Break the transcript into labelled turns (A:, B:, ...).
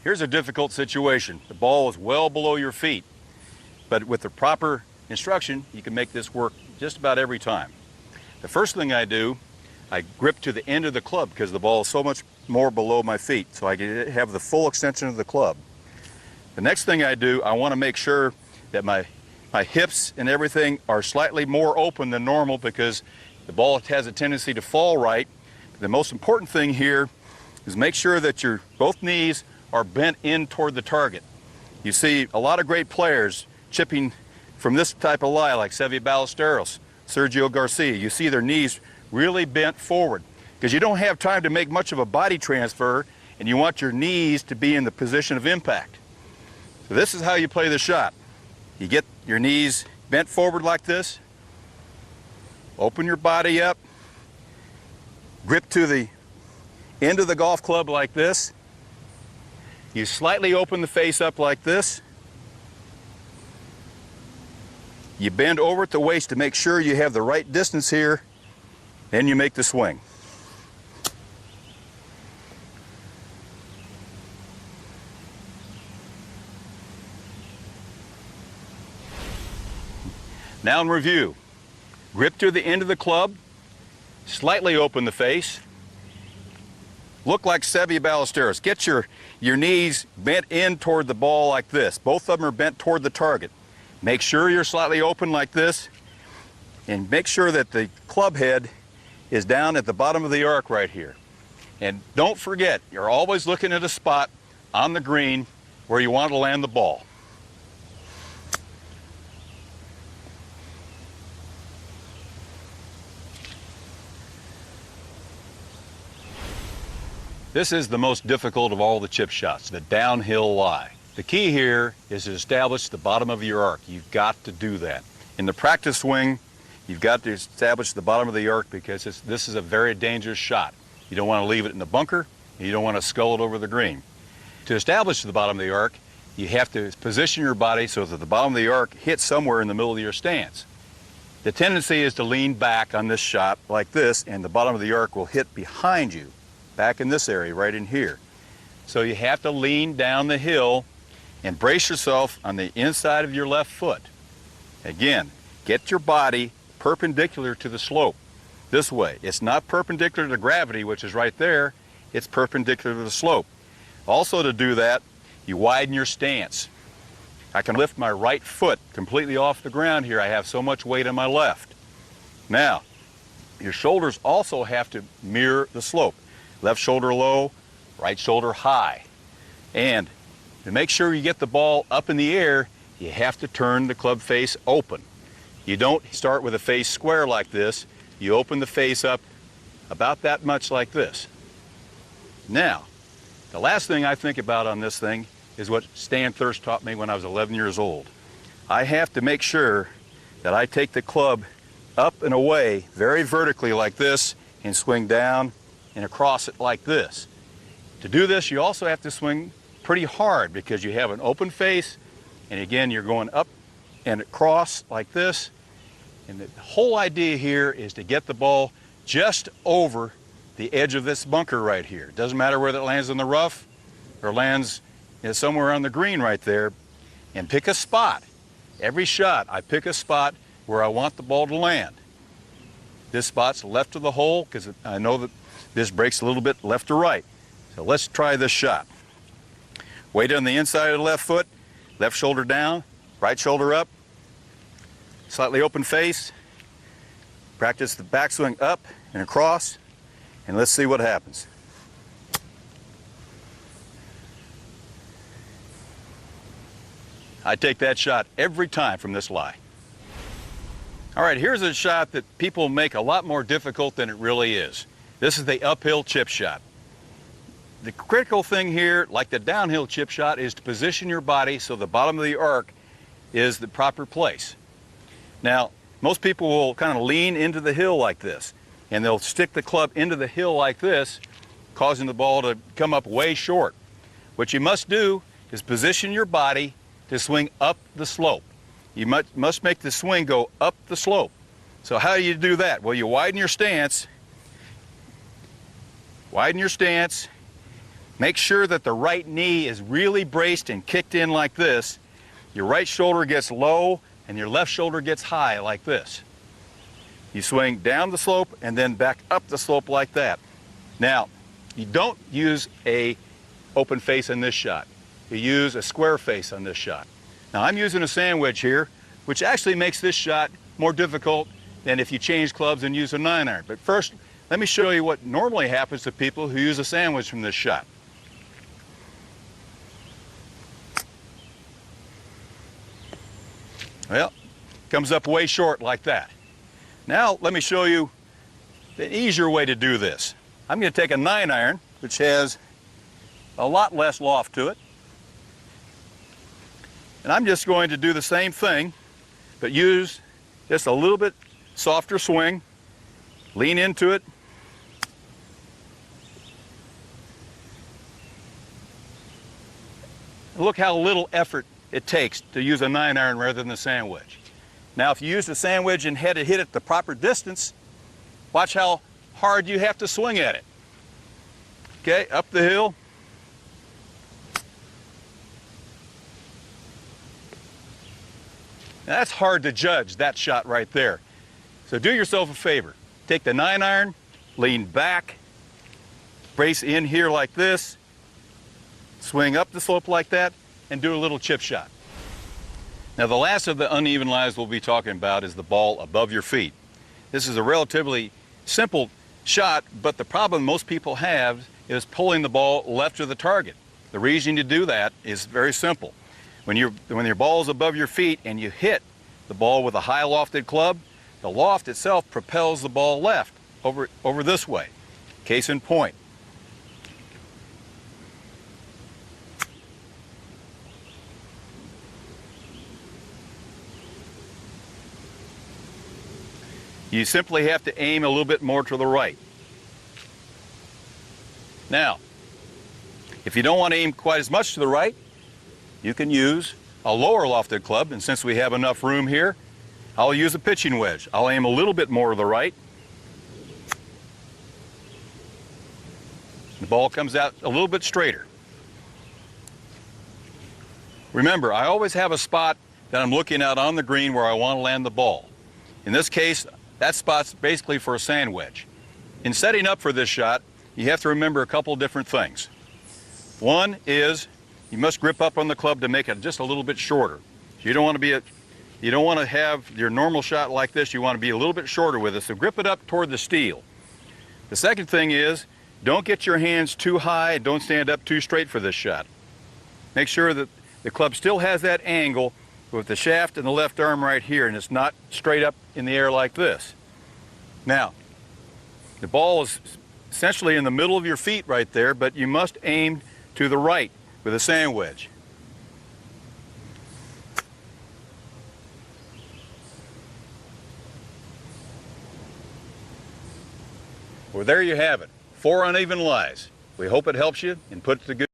A: Here's a difficult situation. The ball is well below your feet, but with the proper instruction, you can make this work just about every time. The first thing I do, I grip to the end of the club because the ball is so much more below my feet, so I can have the full extension of the club. The next thing I do, I want to make sure that my hips and everything are slightly more open than normal because the ball has a tendency to fall right. The most important thing here is make sure that your both knees are bent in toward the target. You see a lot of great players chipping from this type of lie, like Seve Ballesteros, Sergio Garcia. You see their knees really bent forward because you don't have time to make much of a body transfer, and you want your knees to be in the position of impact. So this is how you play the shot. You get your knees bent forward like this, open your body up, grip to the end of the golf club like this. You slightly open the face up like this. You bend over at the waist to make sure you have the right distance here. Then you make the swing. Now in review, grip to the end of the club, slightly open the face, look like Seve Ballesteros. Get your knees bent in toward the ball like this. Both of them are bent toward the target. Make sure you're slightly open like this, and make sure that the club head is down at the bottom of the arc right here. And don't forget, you're always looking at a spot on the green where you want to land the ball. This is the most difficult of all the chip shots, the downhill lie. The key here is to establish the bottom of your arc. You've got to do that. In the practice swing, you've got to establish the bottom of the arc because this is a very dangerous shot. You don't want to leave it in the bunker, and you don't want to scull it over the green. To establish the bottom of the arc, you have to position your body so that the bottom of the arc hits somewhere in the middle of your stance. The tendency is to lean back on this shot like this, and the bottom of the arc will hit behind you, back in this area, right in here. So you have to lean down the hill and brace yourself on the inside of your left foot. Again, get your body perpendicular to the slope. This way. It's not perpendicular to gravity, which is right there. It's perpendicular to the slope. Also, to do that, you widen your stance. I can lift my right foot completely off the ground here. I have so much weight on my left. Now, your shoulders also have to mirror the slope. Left shoulder low, right shoulder high. And to make sure you get the ball up in the air, you have to turn the club face open. You don't start with a face square like this. You open the face up about that much like this. Now, the last thing I think about on this thing is what Stan Thirst taught me when I was 11 years old. I have to make sure that I take the club up and away very vertically like this and swing down and across it like this. To do this, you also have to swing pretty hard because you have an open face, and again, you're going up and across like this. And the whole idea here is to get the ball just over the edge of this bunker right here. It doesn't matter whether it lands in the rough or lands somewhere on the green right there, and pick a spot. Every shot, I pick a spot where I want the ball to land. This spot's left of the hole because I know that this breaks a little bit left to right. So let's try this shot. Weight on the inside of the left foot, left shoulder down, right shoulder up, slightly open face. Practice the backswing up and across, and let's see what happens. I take that shot every time from this lie. All right, here's a shot that people make a lot more difficult than it really is. This is the uphill chip shot. The critical thing here, like the downhill chip shot, is to position your body so the bottom of the arc is the proper place. Now, most people will kind of lean into the hill like this, and they'll stick the club into the hill like this, causing the ball to come up way short. What you must do is position your body to swing up the slope. You must make the swing go up the slope. So how do you do that? Well, you widen your stance, make sure that the right knee is really braced and kicked in like this. Your right shoulder gets low and your left shoulder gets high like this. You swing down the slope and then back up the slope like that. Now, you don't use a open face in this shot. You use a square face on this shot. Now I'm using a sand wedge here, which actually makes this shot more difficult than if you change clubs and use a 9-iron. But first, let me show you what normally happens to people who use a sand wedge from this shot. Well, comes up way short like that. Now let me show you the easier way to do this. I'm going to take a 9-iron, which has a lot less loft to it, and I'm just going to do the same thing, but use just a little bit softer swing, lean into it, and look how little effort it takes to use a 9-iron rather than a sand wedge. Now if you use the sand wedge and had it hit at the proper distance, watch how hard you have to swing at it. Okay, up the hill. Now that's hard to judge, that shot right there. So do yourself a favor. Take the 9-iron, lean back, brace in here like this, swing up the slope like that, and do a little chip shot. Now the last of the uneven lies we'll be talking about is the ball above your feet. This is a relatively simple shot, but the problem most people have is pulling the ball left of the target. The reason you do that is very simple. When your ball is above your feet and you hit the ball with a high lofted club, the loft itself propels the ball left over this way. Case in point. You simply have to aim a little bit more to the right. Now, if you don't want to aim quite as much to the right, you can use a lower lofted club, and since we have enough room here, I'll use a pitching wedge. I'll aim a little bit more to the right. The ball comes out a little bit straighter. Remember, I always have a spot that I'm looking at on the green where I want to land the ball. In this case, that spot's basically for a sand wedge. In setting up for this shot, you have to remember a couple different things. One is you must grip up on the club to make it just a little bit shorter. So you don't want to have your normal shot like this. You want to be a little bit shorter with it, so grip it up toward the steel. The second thing is don't get your hands too high and don't stand up too straight for this shot. Make sure that the club still has that angle with the shaft and the left arm right here, and it's not straight up in the air like this. Now, the ball is essentially in the middle of your feet right there, but you must aim to the right with a sand wedge. Well, there you have it. 4 uneven lies. We hope it helps you and puts the good